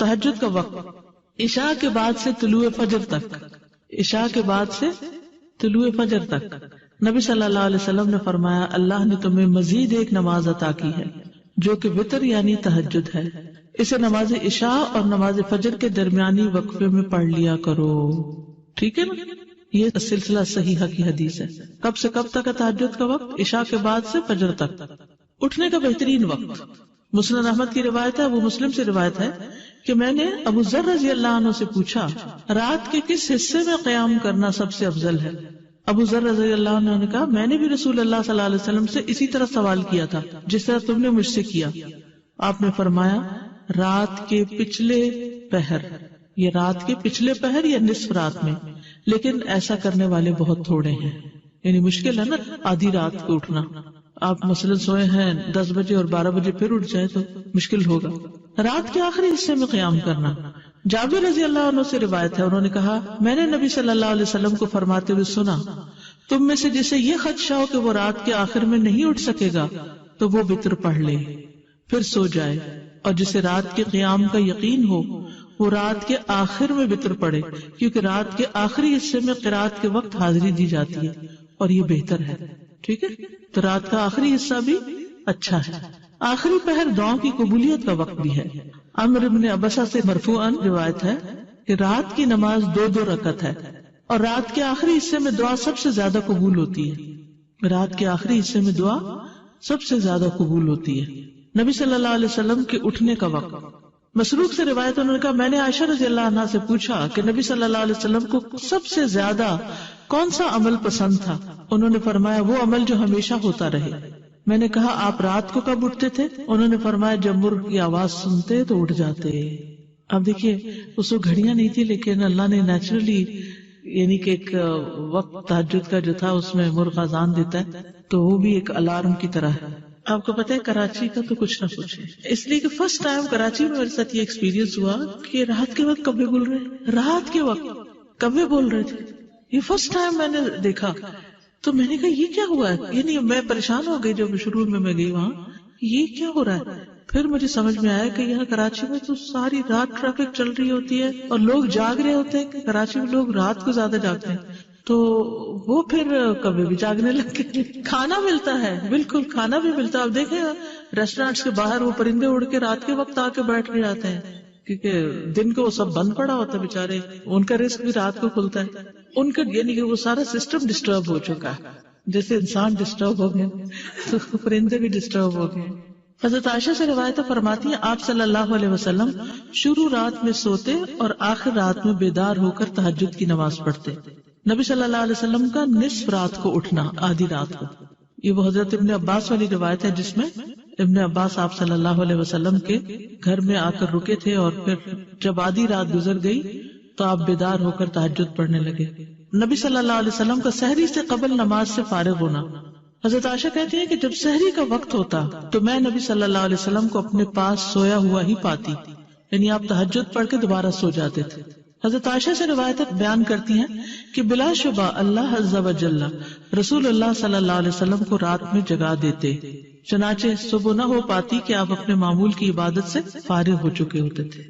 تہجد کا وقت عشاء کے بعد سے طلوع فجر تک، عشاء کے بعد سے طلوع فجر تک نبی صلی اللہ علیہ وسلم نے فرمایا اللہ نے تمہیں مزید ایک نماز عطا کی ہے جو کہ وتر یعنی تہجد ہے، اسے نماز عشاء اور نماز فجر کے درمیانی وقفے میں پڑھ لیا کرو. ٹھیک ہے نا، یہ سلسلہ صحیحہ کی حدیث ہے. کب سے کب تک ہے تہجد کا وقت؟ عشاء کے بعد سے فجر تک. اٹھنے کا بہترین وقت مسند احمد کی روایت ہے، ابو مسلم سے روایت ہے کہ میں نے ابو ذر رضی اللہ عنہ سے پوچھا رات کے کس حصے میں قیام کرنا سب سے افضل ہے؟ ابو ذر رضی اللہ عنہ نے کہا میں نے بھی رسول اللہ صلی اللہ علیہ وسلم سے اسی طرح سوال کیا تھا جس طرح تم نے مجھ سے کیا. آپ نے فرمایا رات کے پچھلے پہر، یہ رات کے پچھلے پہر یا نصف رات میں، لیکن ایسا کرنے والے بہت تھوڑے ہیں. یعنی مشکل ہے نا آدھی رات کو اٹھنا. آپ مثلا سوئے ہیں 10 بجے اور 12 بجے پھر اٹھ جائے تو مشکل ہوگا. رات کے آخری حصے میں قیام کرنا. جابر رضی اللہ عنہ سے روایت ہے، انہوں نے کہا میں نے نبی صلی اللہ علیہ وسلم کو فرماتے ہوئے سنا تم میں سے جسے یہ خدشہ ہو کہ وہ رات کے آخر میں نہیں اٹھ سکے گا تو وہ وتر پڑھ لے پھر سو جائے، اور جسے رات کے قیام کا یقین ہو وہ رات کے آخر میں وتر پڑھے، کیونکہ رات کے آخری حصے میں قرات کے وقت حاضری دی جاتی ہے اور یہ بہتر ہے. ٹھیک ہے، تو رات کا آخری حصہ بھی اچھا ہے. آخری پہر دعاؤں کی قبولیت کا وقت بھی ہے. عمرو بن عبسہ سے مرفوعاً روایت ہے کہ رات کی نماز 2 رکعت ہے اور رات کے آخری حصے میں دعا سب سے زیادہ قبول ہوتی ہے. رات کے آخری حصے میں دعا سب سے زیادہ قبول ہوتی ہے. نبی صلی اللہ علیہ وسلم کے اٹھنے کا وقت. مسروق سے روایت انہوں نے کہا میں نے عائشہ رضی اللہ عنہا سے پوچھا کہ نبی صلی اللہ علیہ وسلم کو سب سے زیادہ کون سا عمل پسند تھا؟ انہوں نے فرمایا وہ عمل جو ہمیشہ ہوتا رہے. میں نے کہا آپ رات کو کب اٹھتے تھے؟ انہوں نے فرمایا جب مرغ کی آواز سنتے تو اٹھ جاتے. اب دیکھیے اس وقت گھڑیاں نہیں تھی، لیکن اللہ نے نیچرلی یعنی کہ ایک وقت تہجد کا جو تھا اس میں مرغ اذان دیتا ہے تو وہ بھی ایک الارم کی طرح ہے. آپ کو پتہ ہے کراچی کا تو کچھ نہ پوچھے، اس لیے کہ فرسٹ ٹائم کراچی میں میرے ساتھ یہ ایکسپیرینس ہوا کہ رات کے وقت کبے بول رہے، رات کے وقت کبے بول رہے تھے. یہ فرسٹ ٹائم میں نے دیکھا تو میں نے کہا یہ کیا ہوا ہے؟ یعنی میں پریشان ہو گئی جب شروع میں گئی وہاں، یہ کیا ہو رہا ہے؟ پھر مجھے سمجھ میں آیا کہ یہاں کراچی میں تو ساری رات ٹریفک چل رہی ہوتی ہے اور لوگ جاگ رہے ہوتے ہیں. کراچی میں لوگ رات کو زیادہ جاگتے ہیں تو وہ پھر کبھی بھی جاگنے لگتے. کھانا ملتا ہے، بالکل کھانا بھی ملتا ہے. اب دیکھیں ریسٹورینٹس کے باہر وہ پرندے اڑ کے رات کے وقت آ کے بیٹھ کے جاتے ہیں کیونکہ دن کو وہ سب بند پڑا ہوتا ہے بیچارے، ان کا رزق بھی رات کو کھلتا ہے. ان کا یعنی کہ وہ سارا سسٹم ڈسٹرب ہو چکا ہے. جیسے انسان ڈسٹرب ہو گئے تو پرندے بھی ڈسٹرب ہو گئے. حضرت عائشہ سے روایت فرماتی ہیں آپ صلی اللہ علیہ وسلم شروع رات میں سوتے اور آخر رات میں بیدار ہو کر تہجد کی نماز پڑھتے. نبی صلی اللہ علیہ وسلم کا نصف رات کو اٹھنا، آدھی رات کو، یہ وہ حضرت ابن عباس والی روایت ہے جس میں ابن عباس آپ صلی اللہ علیہ وسلم کے گھر میں آ کر رکے تھے اور پھر جب آدھی رات گزر گئی تو آپ بیدار ہو کر تہجد پڑھنے لگے. نبی صلی اللہ علیہ وسلم کا سحری سے قبل نماز سے فارغ ہونا. حضرت عائشہ کہتی ہیں کہ جب سحری کا وقت ہوتا تو میں نبی صلی اللہ علیہ وسلم کو اپنے پاس سویا ہوا ہی پاتی، یعنی آپ تہجد پڑھ کے دوبارہ سو جاتے تھے. حضرت عائشہ سے روایت بیان کرتی ہیں کہ بلا شبہ اللہ عز و جل رسول اللہ صلی اللہ علیہ وسلم کو رات میں جگا دیتے، چنانچہ صبح نہ ہو پاتی کہ آپ اپنے معمول کی عبادت سے فارغ ہو چکے ہوتے تھے.